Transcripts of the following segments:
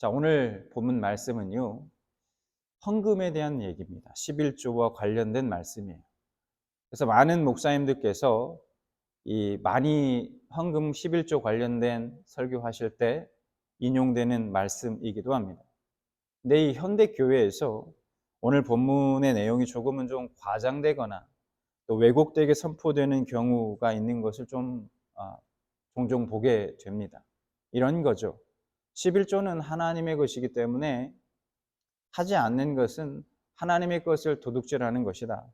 자, 오늘 본문 말씀은요, 헌금에 대한 얘기입니다. 11조와 관련된 말씀이에요. 그래서 많은 목사님들께서 많이 헌금 11조 관련된 설교하실 때 인용되는 말씀이기도 합니다. 근데 이 현대 교회에서 오늘 본문의 내용이 조금은 좀 과장되거나 또 왜곡되게 선포되는 경우가 있는 것을 종종 보게 됩니다. 이런 거죠. 11조는 하나님의 것이기 때문에 하지 않는 것은 하나님의 것을 도둑질하는 것이다.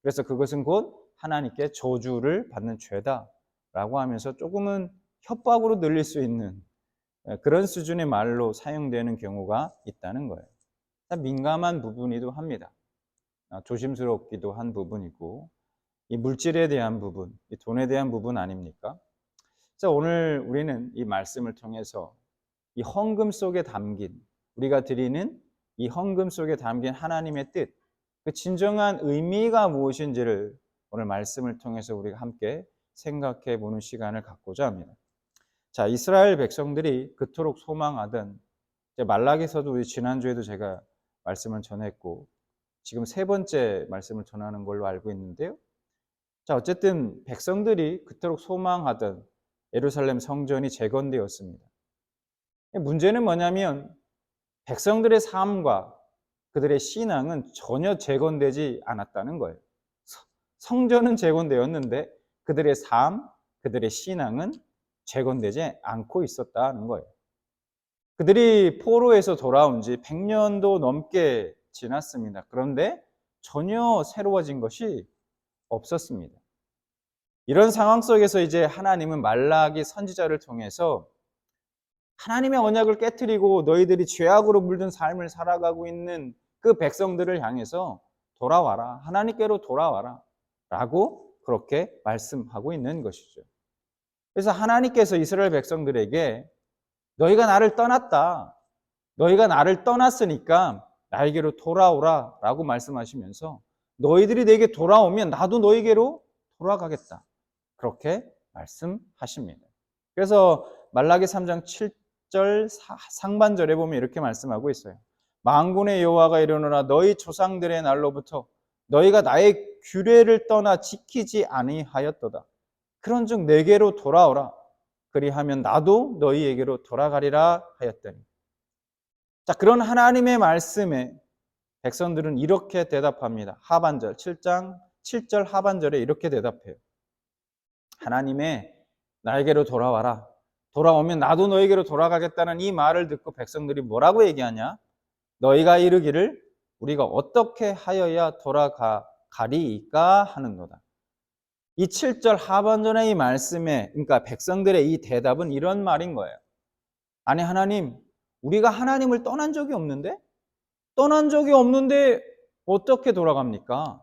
그래서 그것은 곧 하나님께 저주를 받는 죄다라고 하면서 조금은 협박으로 들릴 수 있는 그런 수준의 말로 사용되는 경우가 있다는 거예요. 민감한 부분이기도 합니다. 조심스럽기도 한 부분이고, 이 물질에 대한 부분, 이 돈에 대한 부분 아닙니까? 자, 오늘 우리는 이 말씀을 통해서 이 헌금 속에 담긴, 우리가 드리는 이 헌금 속에 담긴 하나님의 뜻, 그 진정한 의미가 무엇인지를 오늘 말씀을 통해서 우리가 함께 생각해 보는 시간을 갖고자 합니다. 자, 이스라엘 백성들이 그토록 소망하던, 말라기서도 우리 지난주에도 제가 말씀을 전했고 지금 세 번째 말씀을 전하는 걸로 알고 있는데요. 자, 어쨌든 백성들이 그토록 소망하던 예루살렘 성전이 재건되었습니다. 문제는 뭐냐면 백성들의 삶과 그들의 신앙은 전혀 재건되지 않았다는 거예요. 성전은 재건되었는데 그들의 삶, 그들의 신앙은 재건되지 않고 있었다는 거예요. 그들이 포로에서 돌아온 지 100년도 넘게 지났습니다. 그런데 전혀 새로워진 것이 없었습니다. 이런 상황 속에서 이제 하나님은 말라기 선지자를 통해서 하나님의 언약을 깨트리고 너희들이 죄악으로 물든 삶을 살아가고 있는 그 백성들을 향해서 돌아와라, 하나님께로 돌아와라 라고 그렇게 말씀하고 있는 것이죠. 그래서 하나님께서 이스라엘 백성들에게 너희가 나를 떠났다, 너희가 나를 떠났으니까 나에게로 돌아오라 라고 말씀하시면서 너희들이 내게 돌아오면 나도 너희에게로 돌아가겠다, 그렇게 말씀하십니다. 그래서 말라기 3장 7절 상반절에 보면 이렇게 말씀하고 있어요. 만군의 여호와가 이르노라 너희 조상들의 날로부터 너희가 나의 규례를 떠나 지키지 아니하였도다. 그런즉 내게로 돌아오라. 그리하면 나도 너희에게로 돌아가리라 하였더니. 자, 그런 하나님의 말씀에 백성들은 이렇게 대답합니다. 하반절 7장 7절 하반절에 이렇게 대답해요. 하나님의 나에게로 돌아와라. 돌아오면 나도 너에게로 돌아가겠다는 이 말을 듣고 백성들이 뭐라고 얘기하냐? 너희가 이르기를 우리가 어떻게 하여야 돌아가리이까 하는도다. 이 7절 하반전의 이 말씀에, 그러니까 백성들의 이 대답은 이런 말인 거예요. 아니 하나님, 우리가 하나님을 떠난 적이 없는데? 떠난 적이 없는데 어떻게 돌아갑니까?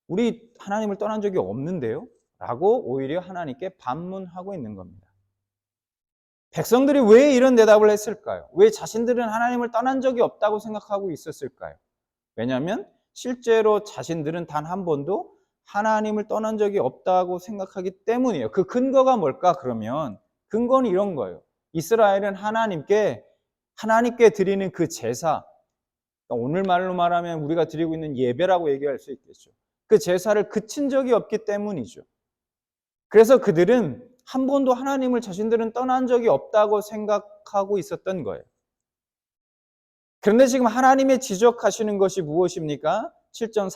우리 하나님을 떠난 적이 없는데요? 라고 오히려 하나님께 반문하고 있는 겁니다. 백성들이 왜 이런 대답을 했을까요? 왜 자신들은 하나님을 떠난 적이 없다고 생각하고 있었을까요? 왜냐하면 실제로 자신들은 단 한 번도 하나님을 떠난 적이 없다고 생각하기 때문이에요. 그 근거가 뭘까 그러면? 근거는 이런 거예요. 이스라엘은 하나님께 드리는 그 제사, 오늘 말로 말하면 우리가 드리고 있는 예배라고 얘기할 수 있겠죠. 그 제사를 그친 적이 없기 때문이죠. 그래서 그들은 한 번도 하나님을 자신들은 떠난 적이 없다고 생각하고 있었던 거예요. 그런데 지금 하나님의 지적하시는 것이 무엇입니까? 7절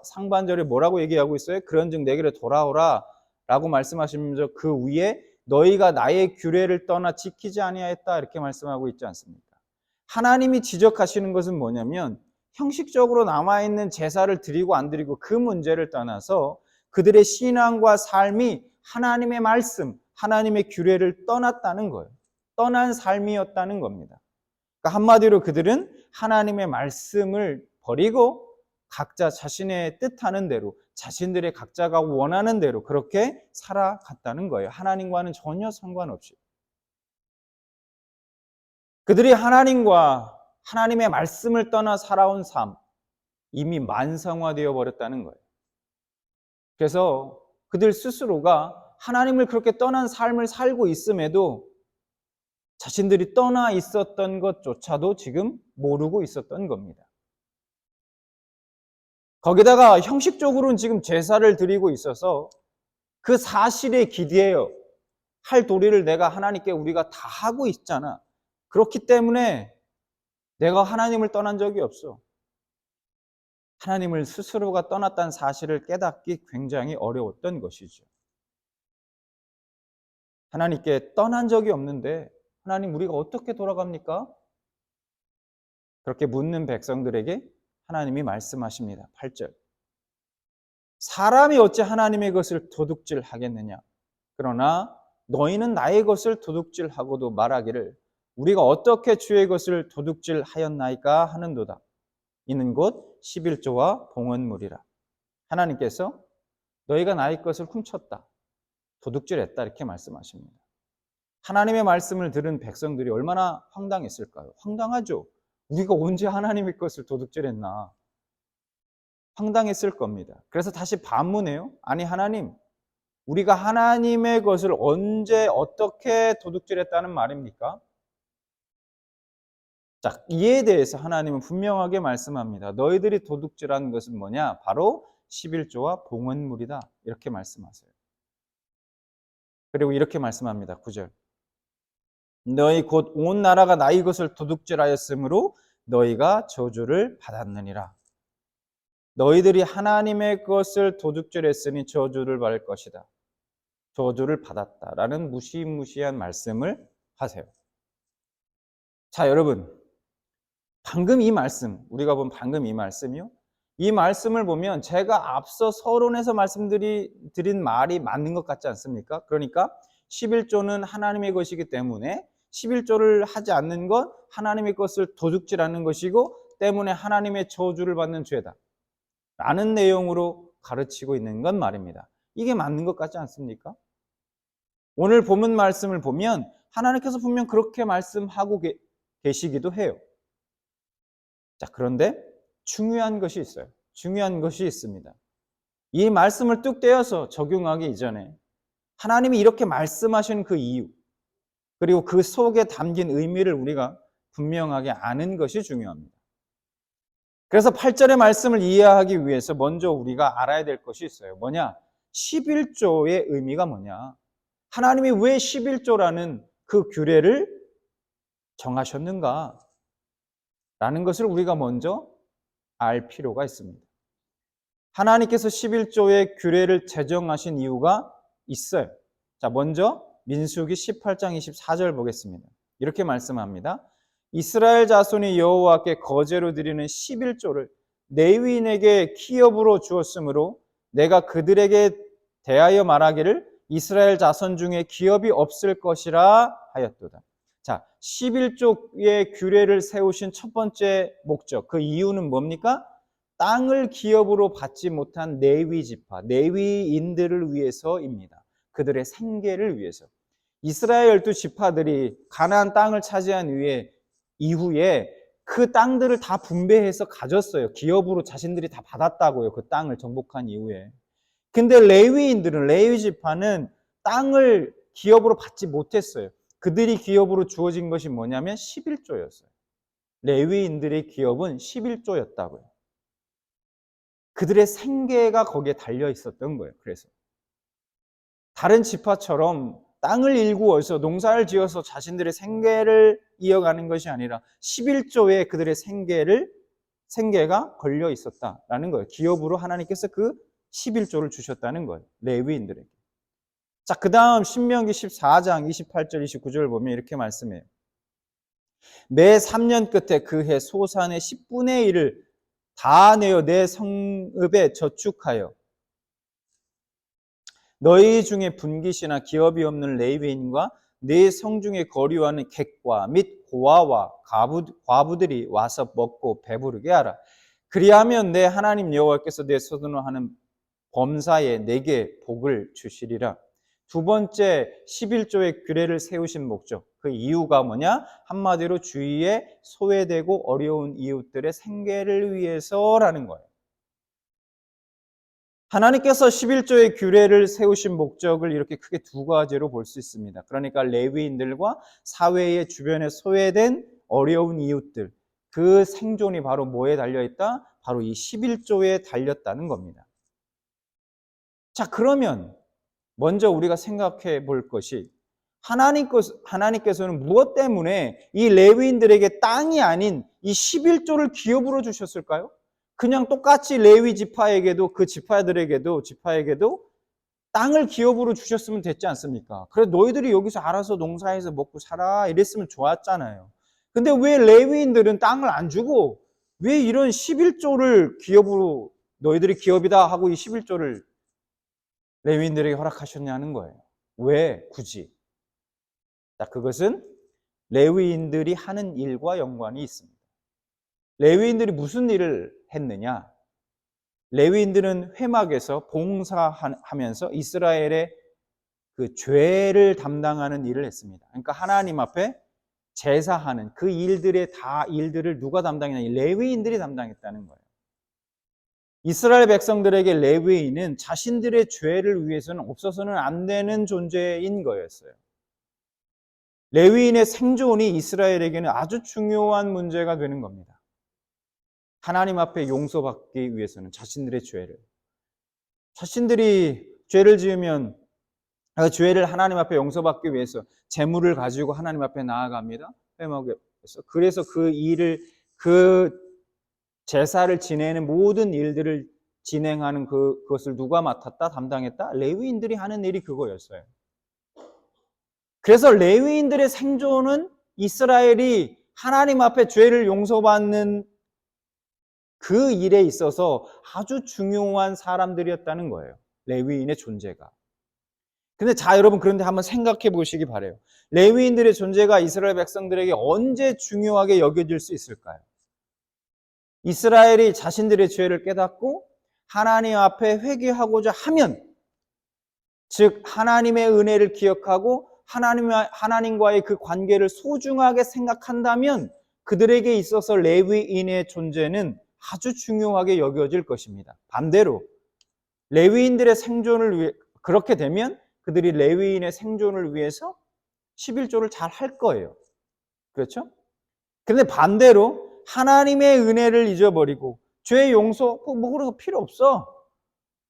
상반절에 뭐라고 얘기하고 있어요? 그런즉 내게로 돌아오라 라고 말씀하시면서 그 위에 너희가 나의 규례를 떠나 지키지 아니하였다 이렇게 말씀하고 있지 않습니까? 하나님이 지적하시는 것은 뭐냐면 형식적으로 남아있는 제사를 드리고 안 드리고 그 문제를 떠나서 그들의 신앙과 삶이 하나님의 말씀, 하나님의 규례를 떠났다는 거예요. 떠난 삶이었다는 겁니다. 그러니까 한마디로 그들은 하나님의 말씀을 버리고 각자 자신의 뜻하는 대로, 자신들의 각자가 원하는 대로 그렇게 살아갔다는 거예요. 하나님과는 전혀 상관없이. 그들이 하나님과 하나님의 말씀을 떠나 살아온 삶, 이미 만성화되어 버렸다는 거예요. 그래서 그들 스스로가 하나님을 그렇게 떠난 삶을 살고 있음에도 자신들이 떠나 있었던 것조차도 지금 모르고 있었던 겁니다. 거기다가 형식적으로는 지금 제사를 드리고 있어서 그 사실에 기대어 할 도리를 내가 하나님께 우리가 다 하고 있잖아. 그렇기 때문에 내가 하나님을 떠난 적이 없어. 하나님을 스스로가 떠났다는 사실을 깨닫기 굉장히 어려웠던 것이죠. 하나님께 떠난 적이 없는데 하나님 우리가 어떻게 돌아갑니까? 그렇게 묻는 백성들에게 하나님이 말씀하십니다. 8절. 사람이 어찌 하나님의 것을 도둑질하겠느냐? 그러나 너희는 나의 것을 도둑질하고도 말하기를 우리가 어떻게 주의 것을 도둑질하였나이까 하는도다. 이는 곧 11조와 봉헌물이라. 하나님께서 너희가 나의 것을 훔쳤다, 도둑질했다 이렇게 말씀하십니다. 하나님의 말씀을 들은 백성들이 얼마나 황당했을까요? 황당하죠. 우리가 언제 하나님의 것을 도둑질했나? 황당했을 겁니다. 그래서 다시 반문해요. 아니 하나님, 우리가 하나님의 것을 언제 어떻게 도둑질했다는 말입니까? 자, 이에 대해서 하나님은 분명하게 말씀합니다. 너희들이 도둑질한 것은 뭐냐? 바로 11조와 봉헌물이다. 이렇게 말씀하세요. 그리고 이렇게 말씀합니다. 9절. 너희 곧 온 나라가 나의 것을 도둑질하였으므로 너희가 저주를 받았느니라. 너희들이 하나님의 것을 도둑질했으니 저주를 받을 것이다. 저주를 받았다라는 무시무시한 말씀을 하세요. 자, 여러분, 방금 이 말씀, 우리가 본 방금 이 말씀이요. 이 말씀을 보면 제가 앞서 서론에서 말씀드린 말이 맞는 것 같지 않습니까? 그러니까 11조는 하나님의 것이기 때문에 11조를 하지 않는 것, 하나님의 것을 도둑질하는 것이고 때문에 하나님의 저주를 받는 죄다 라는 내용으로 가르치고 있는 건 말입니다. 이게 맞는 것 같지 않습니까? 오늘 본문 말씀을 보면 하나님께서 분명 그렇게 말씀하고 계시기도 해요. 자, 그런데 중요한 것이 있어요. 중요한 것이 있습니다. 이 말씀을 뚝 떼어서 적용하기 이전에 하나님이 이렇게 말씀하신 그 이유, 그리고 그 속에 담긴 의미를 우리가 분명하게 아는 것이 중요합니다. 그래서 8절의 말씀을 이해하기 위해서 먼저 우리가 알아야 될 것이 있어요. 뭐냐? 11조의 의미가 뭐냐? 하나님이 왜 11조라는 그 규례를 정하셨는가? 라는 것을 우리가 먼저 알 필요가 있습니다. 하나님께서 11조의 규례를 제정하신 이유가 있어요. 자, 먼저 민수기 18장 24절 보겠습니다. 이렇게 말씀합니다. 이스라엘 자손이 여호와께 거제로 드리는 11조를 레위인에게 기업으로 주었으므로 내가 그들에게 대하여 말하기를 이스라엘 자손 중에 기업이 없을 것이라 하였도다. 자, 11조의 규례를 세우신 첫 번째 목적, 그 이유는 뭡니까? 땅을 기업으로 받지 못한 레위 지파, 레위인들을 위해서입니다. 그들의 생계를 위해서. 이스라엘 12지파들이 가나안 땅을 차지한 이후에 그 땅들을 다 분배해서 가졌어요. 기업으로 자신들이 다 받았다고요. 그 땅을 정복한 이후에. 근데 레위인들은, 레위 지파는 땅을 기업으로 받지 못했어요. 그들이 기업으로 주어진 것이 뭐냐면 11조였어요. 레위인들의 기업은 11조였다고요. 그들의 생계가 거기에 달려 있었던 거예요. 그래서 다른 지파처럼 땅을 일구어서 농사를 지어서 자신들의 생계를 이어가는 것이 아니라 11조에 그들의 생계가 걸려 있었다라는 거예요. 기업으로 하나님께서 그 11조를 주셨다는 거예요. 레위인들에게. 자, 그 다음 신명기 14장 28절 29절을 보면 이렇게 말씀해요. 매 3년 끝에 그 해 소산의 10분의 1을 다 내어 내 성읍에 저축하여 너희 중에 분깃이나 기업이 없는 레위인과 네 성중에 거류하는 객과 및 고아와 과부들이 와서 먹고 배부르게 하라. 그리하면 내 하나님 여호와께서 내 손으로 하는 범사에 내게 복을 주시리라. 두 번째 11조의 규례를 세우신 목적, 그 이유가 뭐냐? 한마디로 주위에 소외되고 어려운 이웃들의 생계를 위해서라는 거예요. 하나님께서 11조의 규례를 세우신 목적을 이렇게 크게 두 가지로 볼 수 있습니다. 그러니까 레위인들과 사회의 주변에 소외된 어려운 이웃들, 그 생존이 바로 뭐에 달려있다? 바로 이 11조에 달렸다는 겁니다. 자, 그러면 먼저 우리가 생각해 볼 것이 하나님께서는 무엇 때문에 이 레위인들에게 땅이 아닌 이 11조를 기업으로 주셨을까요? 그냥 똑같이 레위 지파에게도 그 지파들에게도 땅을 기업으로 주셨으면 됐지 않습니까? 그래 너희들이 여기서 알아서 농사해서 먹고 살아 이랬으면 좋았잖아요. 근데 왜 레위인들은 땅을 안 주고 왜 이런 11조를 기업으로 너희들이 기업이다 하고 이 11조를 레위인들에게 허락하셨냐는 거예요. 왜 굳이? 자, 그것은 레위인들이 하는 일과 연관이 있습니다. 레위인들이 무슨 일을 했느냐? 레위인들은 회막에서 봉사하면서 이스라엘의 그 죄를 담당하는 일을 했습니다. 그러니까 하나님 앞에 제사하는 그 일들을 누가 담당했냐? 레위인들이 담당했다는 거예요. 이스라엘 백성들에게 레위인은 자신들의 죄를 위해서는 없어서는 안 되는 존재인 거였어요. 레위인의 생존이 이스라엘에게는 아주 중요한 문제가 되는 겁니다. 하나님 앞에 용서받기 위해서는 자신들이 죄를 지으면 그 죄를 하나님 앞에 용서받기 위해서 제물을 가지고 하나님 앞에 나아갑니다. 그래서 그 제사를 지내는 모든 일들을 진행하는 그것을 누가 맡았다? 담당했다? 레위인들이 하는 일이 그거였어요. 그래서 레위인들의 생존은 이스라엘이 하나님 앞에 죄를 용서받는 그 일에 있어서 아주 중요한 사람들이었다는 거예요. 레위인의 존재가. 근데 자, 여러분, 그런데 한번 생각해 보시기 바라요. 레위인들의 존재가 이스라엘 백성들에게 언제 중요하게 여겨질 수 있을까요? 이스라엘이 자신들의 죄를 깨닫고 하나님 앞에 회개하고자 하면, 즉 하나님의 은혜를 기억하고 하나님과의 그 관계를 소중하게 생각한다면 그들에게 있어서 레위인의 존재는 아주 중요하게 여겨질 것입니다. 반대로 레위인들의 생존을 위해 그렇게 되면 그들이 레위인의 생존을 위해서 11조를 잘 할 거예요. 그렇죠? 그런데 반대로 하나님의 은혜를 잊어버리고 죄 용서 뭐 그런 거 필요 없어.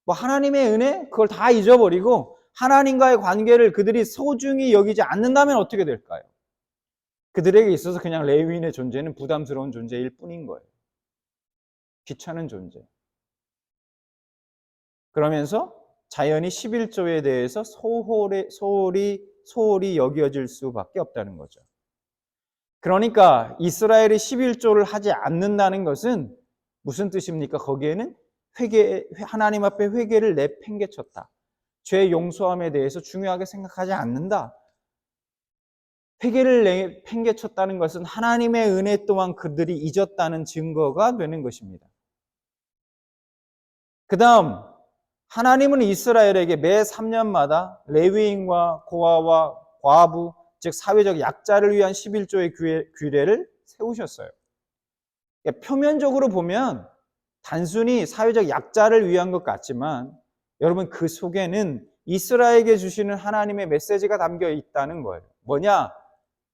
뭐 하나님의 은혜 그걸 다 잊어버리고 하나님과의 관계를 그들이 소중히 여기지 않는다면 어떻게 될까요? 그들에게 있어서 그냥 레위인의 존재는 부담스러운 존재일 뿐인 거예요. 귀찮은 존재. 그러면서 자연히 11조에 대해서 소홀히 여겨질 수밖에 없다는 거죠. 그러니까 이스라엘이 11조를 하지 않는다는 것은 무슨 뜻입니까? 거기에는 하나님 앞에 회개를 내팽개쳤다. 죄 용서함에 대해서 중요하게 생각하지 않는다. 회개를 내팽개쳤다는 것은 하나님의 은혜 또한 그들이 잊었다는 증거가 되는 것입니다. 그 다음, 하나님은 이스라엘에게 매 3년마다 레위인과 고아와 과부, 즉 사회적 약자를 위한 11조의 규례를 세우셨어요. 표면적으로 보면 단순히 사회적 약자를 위한 것 같지만 여러분 그 속에는 이스라엘에게 주시는 하나님의 메시지가 담겨 있다는 거예요. 뭐냐?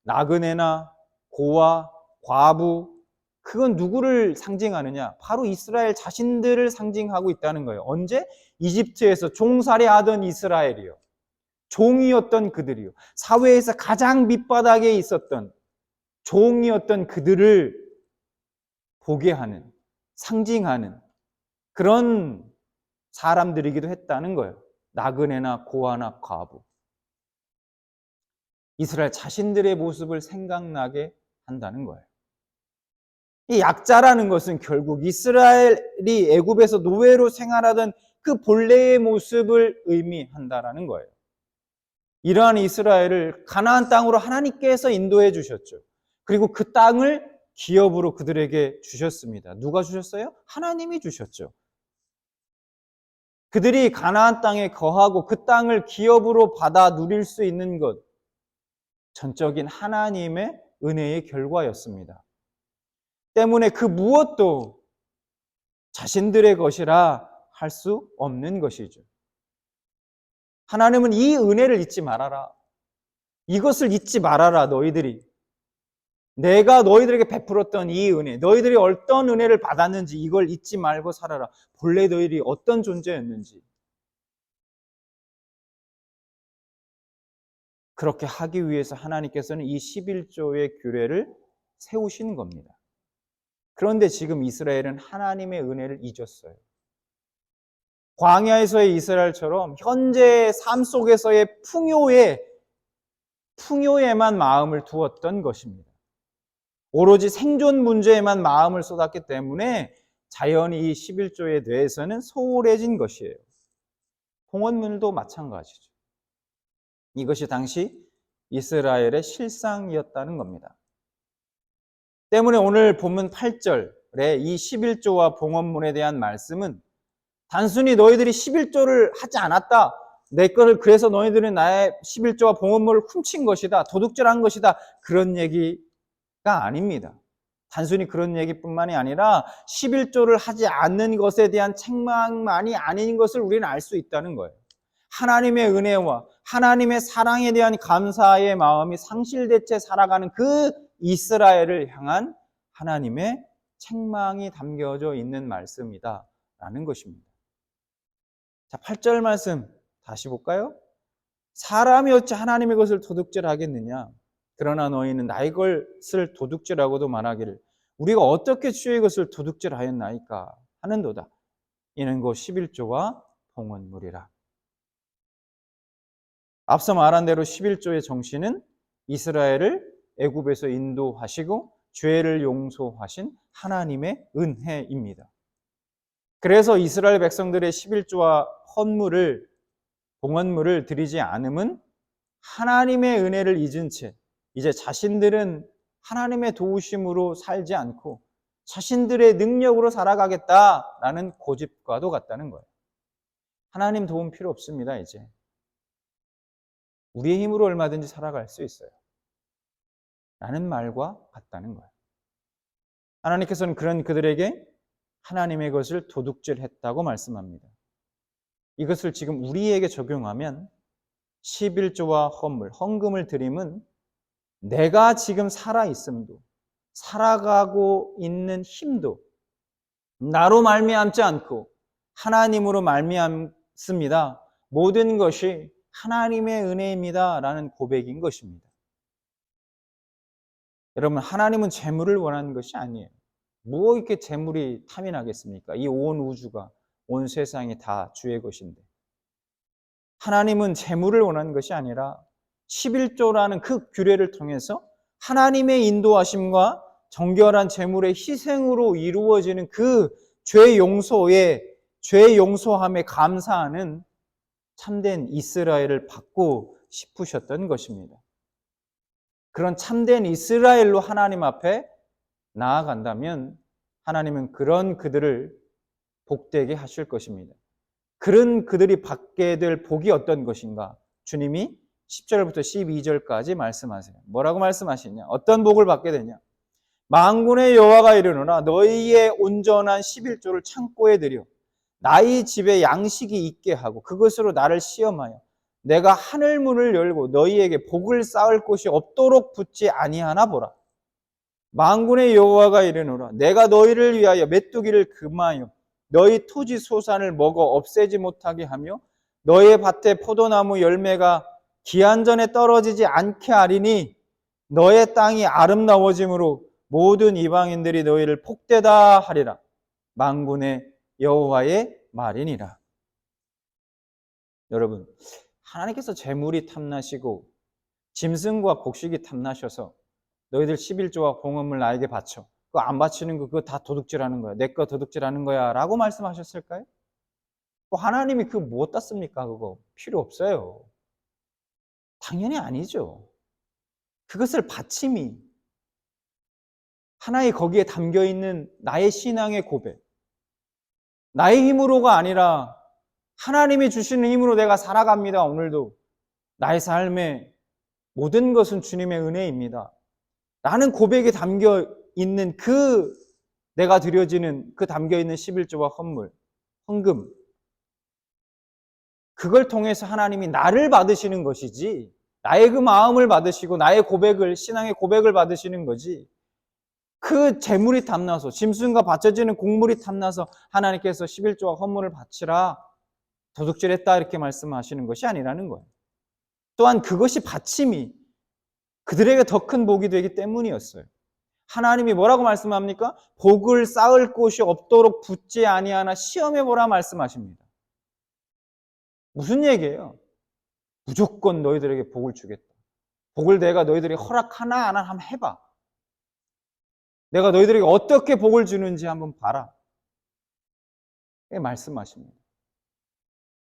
나그네나 고아, 과부, 그건 누구를 상징하느냐? 바로 이스라엘 자신들을 상징하고 있다는 거예요. 언제? 이집트에서 종살이 하던 이스라엘이요. 종이었던 그들이요. 사회에서 가장 밑바닥에 있었던 종이었던 그들을 보게 하는, 상징하는 그런 사람들이기도 했다는 거예요. 나그네나 고아나 과부. 이스라엘 자신들의 모습을 생각나게 한다는 거예요. 이 약자라는 것은 결국 이스라엘이 애굽에서 노예로 생활하던 그 본래의 모습을 의미한다라는 거예요. 이러한 이스라엘을 가나안 땅으로 하나님께서 인도해 주셨죠. 그리고 그 땅을 기업으로 그들에게 주셨습니다. 누가 주셨어요? 하나님이 주셨죠. 그들이 가나안 땅에 거하고 그 땅을 기업으로 받아 누릴 수 있는 것, 전적인 하나님의 은혜의 결과였습니다. 때문에 그 무엇도 자신들의 것이라 할 수 없는 것이죠. 하나님은 이 은혜를 잊지 말아라. 이것을 잊지 말아라, 너희들이. 내가 너희들에게 베풀었던 이 은혜, 너희들이 어떤 은혜를 받았는지 이걸 잊지 말고 살아라. 본래 너희들이 어떤 존재였는지. 그렇게 하기 위해서 하나님께서는 이 11조의 규례를 세우신 겁니다. 그런데 지금 이스라엘은 하나님의 은혜를 잊었어요. 광야에서의 이스라엘처럼 현재의 삶 속에서의 풍요에만 마음을 두었던 것입니다. 오로지 생존 문제에만 마음을 쏟았기 때문에 자연히 이 11조의 뇌에서는 소홀해진 것이에요. 봉헌물도 마찬가지죠. 이것이 당시 이스라엘의 실상이었다는 겁니다. 때문에 오늘 본문 8절에 이 11조와 봉헌물에 대한 말씀은 단순히 너희들이 11조를 하지 않았다. 내 것을 그래서 너희들은 나의 11조와 봉헌물을 훔친 것이다. 도둑질한 것이다. 그런 얘기가 아닙니다. 단순히 그런 얘기뿐만이 아니라 11조를 하지 않는 것에 대한 책망만이 아닌 것을 우리는 알 수 있다는 거예요. 하나님의 은혜와 하나님의 사랑에 대한 감사의 마음이 상실된 채 살아가는 그 이스라엘을 향한 하나님의 책망이 담겨져 있는 말씀이다라는 것입니다. 자, 8절 말씀 다시 볼까요? 사람이 어찌 하나님의 것을 도둑질하겠느냐? 그러나 너희는 나의 것을 도둑질하고도 말하기를 우리가 어떻게 주의 것을 도둑질하였나이까 하는도다. 이는 곧 11조와 봉헌물이라. 앞서 말한 대로 11조의 정신은 이스라엘을 애굽에서 인도하시고 죄를 용서하신 하나님의 은혜입니다. 그래서 이스라엘 백성들의 11조와 봉헌물을 드리지 않음은 하나님의 은혜를 잊은 채 이제 자신들은 하나님의 도우심으로 살지 않고 자신들의 능력으로 살아가겠다라는 고집과도 같다는 거예요. 하나님 도움 필요 없습니다, 이제. 우리의 힘으로 얼마든지 살아갈 수 있어요. 라는 말과 같다는 거예요. 하나님께서는 그런 그들에게 하나님의 것을 도둑질했다고 말씀합니다. 이것을 지금 우리에게 적용하면 11조와 헌금을 드림은 내가 지금 살아있음도 살아가고 있는 힘도 나로 말미암지 않고 하나님으로 말미암습니다. 모든 것이 하나님의 은혜입니다 라는 고백인 것입니다. 여러분, 하나님은 재물을 원하는 것이 아니에요. 뭐 이렇게 재물이 탐이 나겠습니까? 이 온 우주가, 온 세상이 다 주의 것인데. 하나님은 재물을 원하는 것이 아니라 11조라는 그 규례를 통해서 하나님의 인도하심과 정결한 재물의 희생으로 이루어지는 그 죄 용서함에 감사하는 참된 이스라엘을 받고 싶으셨던 것입니다. 그런 참된 이스라엘로 하나님 앞에 나아간다면 하나님은 그런 그들을 복되게 하실 것입니다. 그런 그들이 받게 될 복이 어떤 것인가? 주님이 10절부터 12절까지 말씀하세요. 뭐라고 말씀하시냐? 어떤 복을 받게 되냐? 만군의 여호와가 이르노라 너희의 온전한 11조를 창고에 들여 나의 집에 양식이 있게 하고 그것으로 나를 시험하여 내가 하늘 문을 열고 너희에게 복을 쌓을 곳이 없도록 붙지 아니하나 보라. 만군의 여호와가 이르노라 내가 너희를 위하여 메뚜기를 금하여 너희 토지 소산을 먹어 없애지 못하게 하며 너희의 밭에 포도나무 열매가 기한 전에 떨어지지 않게 하리니 너의 땅이 아름다워짐으로 모든 이방인들이 너희를 복되다 하리라. 만군의 여호와의 말이니라. 여러분, 하나님께서 재물이 탐나시고 짐승과 곡식이 탐나셔서 너희들 11조와 봉헌물 나에게 바쳐. 그거 안 바치는 거 그거 다 도둑질하는 거야. 내 거 도둑질하는 거야 라고 말씀하셨을까요? 하나님이 그거 뭐 땄습니까? 그거 필요 없어요. 당연히 아니죠. 그것을 바침이 하나의 거기에 담겨있는 나의 신앙의 고백, 나의 힘으로가 아니라 하나님이 주시는 힘으로 내가 살아갑니다. 오늘도 나의 삶의 모든 것은 주님의 은혜입니다 라는 고백에 담겨있는 내가 드려지는 그 담겨있는 11조와 헌금, 그걸 통해서 하나님이 나를 받으시는 것이지, 나의 그 마음을 받으시고 나의 고백을, 신앙의 고백을 받으시는 거지, 그 재물이 탐나서, 짐승과 바쳐지는 곡물이 탐나서 하나님께서 11조와 헌물을 바치라, 도둑질했다 이렇게 말씀하시는 것이 아니라는 거예요. 또한 그것이 받침이 그들에게 더 큰 복이 되기 때문이었어요. 하나님이 뭐라고 말씀합니까? 복을 쌓을 곳이 없도록 붙지 아니하나 시험해 보라 말씀하십니다. 무슨 얘기예요? 무조건 너희들에게 복을 주겠다. 복을 내가 너희들이 허락하나 안 하나 한번 해봐. 내가 너희들에게 어떻게 복을 주는지 한번 봐라. 이렇게 말씀하십니다.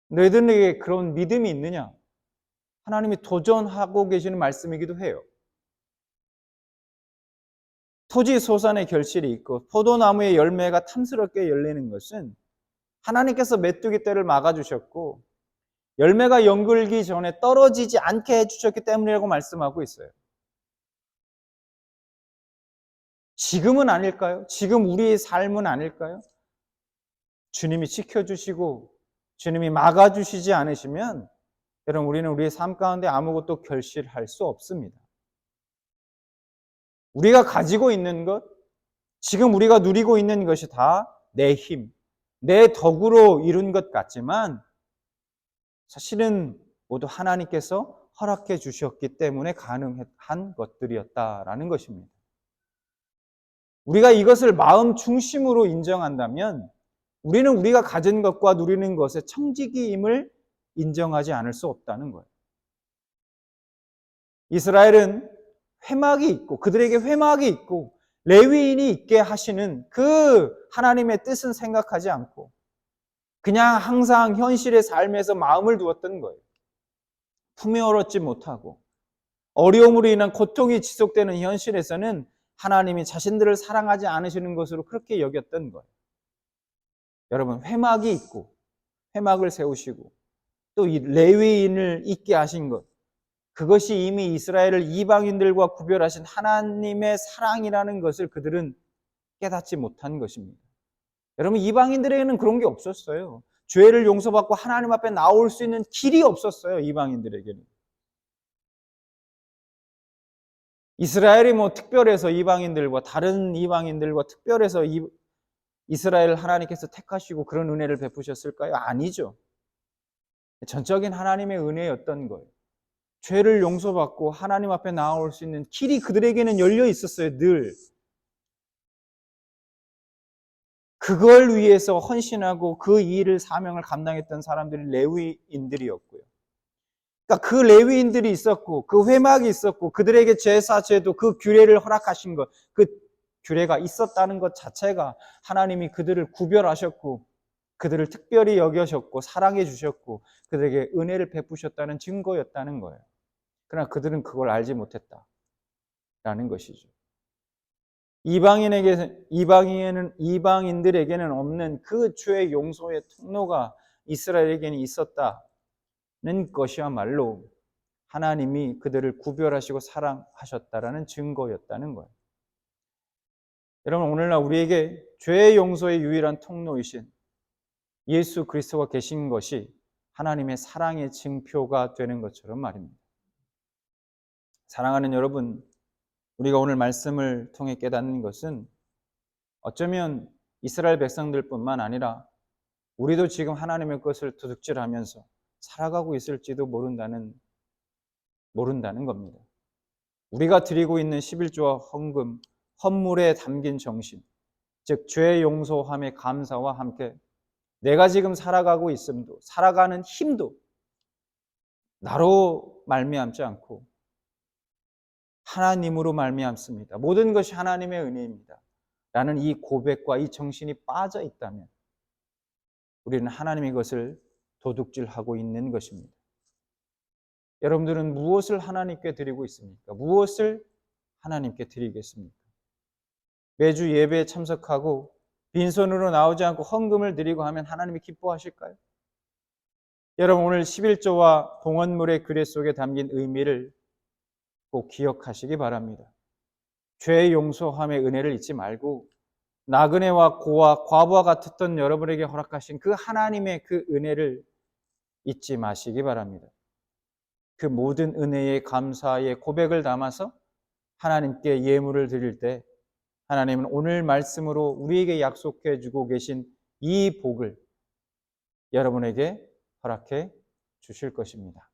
너희들에게 그런 믿음이 있느냐? 하나님이 도전하고 계시는 말씀이기도 해요. 토지 소산의 결실이 있고 포도나무의 열매가 탐스럽게 열리는 것은 하나님께서 메뚜기 떼를 막아주셨고 열매가 연글기 전에 떨어지지 않게 해주셨기 때문이라고 말씀하고 있어요. 지금은 아닐까요? 지금 우리의 삶은 아닐까요? 주님이 지켜주시고 주님이 막아주시지 않으시면 여러분 우리는 우리의 삶 가운데 아무것도 결실할 수 없습니다. 우리가 가지고 있는 것, 지금 우리가 누리고 있는 것이 다 내 힘, 내 덕으로 이룬 것 같지만 사실은 모두 하나님께서 허락해 주셨기 때문에 가능한 것들이었다라는 것입니다. 우리가 이것을 마음 중심으로 인정한다면 우리는 우리가 가진 것과 누리는 것의 청지기임을 인정하지 않을 수 없다는 거예요. 이스라엘은 회막이 있고 그들에게 회막이 있고 레위인이 있게 하시는 그 하나님의 뜻은 생각하지 않고 그냥 항상 현실의 삶에서 마음을 두었던 거예요. 풍요롭지 못하고 어려움으로 인한 고통이 지속되는 현실에서는 하나님이 자신들을 사랑하지 않으시는 것으로 그렇게 여겼던 거예요. 여러분 회막이 있고 회막을 세우시고 또 이 레위인을 있게 하신 것, 그것이 이미 이스라엘을 이방인들과 구별하신 하나님의 사랑이라는 것을 그들은 깨닫지 못한 것입니다. 여러분 이방인들에게는 그런 게 없었어요. 죄를 용서받고 하나님 앞에 나올 수 있는 길이 없었어요. 이방인들에게는. 이스라엘이 뭐 특별해서 이방인들과 다른 이방인들과 특별해서 이스라엘 하나님께서 택하시고 그런 은혜를 베푸셨을까요? 아니죠. 전적인 하나님의 은혜였던 거예요. 죄를 용서받고 하나님 앞에 나올 수 있는 길이 그들에게는 열려 있었어요. 늘. 그걸 위해서 헌신하고 그 일을 사명을 감당했던 사람들이 레위인들이었고요. 그러니까 그 레위인들이 있었고 그 회막이 있었고 그들에게 제사 제도 그 규례를 허락하신 것, 그 규례가 있었다는 것 자체가 하나님이 그들을 구별하셨고 그들을 특별히 여겨셨고 사랑해 주셨고 그들에게 은혜를 베푸셨다는 증거였다는 거예요. 그러나 그들은 그걸 알지 못했다라는 것이죠. 이방인들에게는 없는 그 죄의 용서의 통로가 이스라엘에게는 있었다는 것이야말로 하나님이 그들을 구별하시고 사랑하셨다라는 증거였다는 거예요. 여러분 오늘날 우리에게 죄의 용서의 유일한 통로이신 예수 그리스도가 계신 것이 하나님의 사랑의 증표가 되는 것처럼 말입니다. 사랑하는 여러분, 우리가 오늘 말씀을 통해 깨닫는 것은 어쩌면 이스라엘 백성들뿐만 아니라 우리도 지금 하나님의 것을 도둑질하면서 살아가고 있을지도 모른다는 겁니다. 우리가 드리고 있는 11조와 헌금, 헌물에 담긴 정신, 즉 죄의 용서함의 감사와 함께 내가 지금 살아가고 있음도, 살아가는 힘도 나로 말미암지 않고 하나님으로 말미암습니다. 모든 것이 하나님의 은혜입니다. 라는 이 고백과 이 정신이 빠져 있다면 우리는 하나님의 것을 도둑질하고 있는 것입니다. 여러분들은 무엇을 하나님께 드리고 있습니까? 무엇을 하나님께 드리겠습니까? 매주 예배에 참석하고 빈손으로 나오지 않고 헌금을 드리고 하면 하나님이 기뻐하실까요? 여러분 오늘 11조와 봉헌물의 규례 속에 담긴 의미를 꼭 기억하시기 바랍니다. 죄의 용서함의 은혜를 잊지 말고 나그네와 고아, 과부와 같았던 여러분에게 허락하신 그 하나님의 그 은혜를 잊지 마시기 바랍니다. 그 모든 은혜의 감사의 고백을 담아서 하나님께 예물을 드릴 때 하나님은 오늘 말씀으로 우리에게 약속해 주고 계신 이 복을 여러분에게 허락해 주실 것입니다.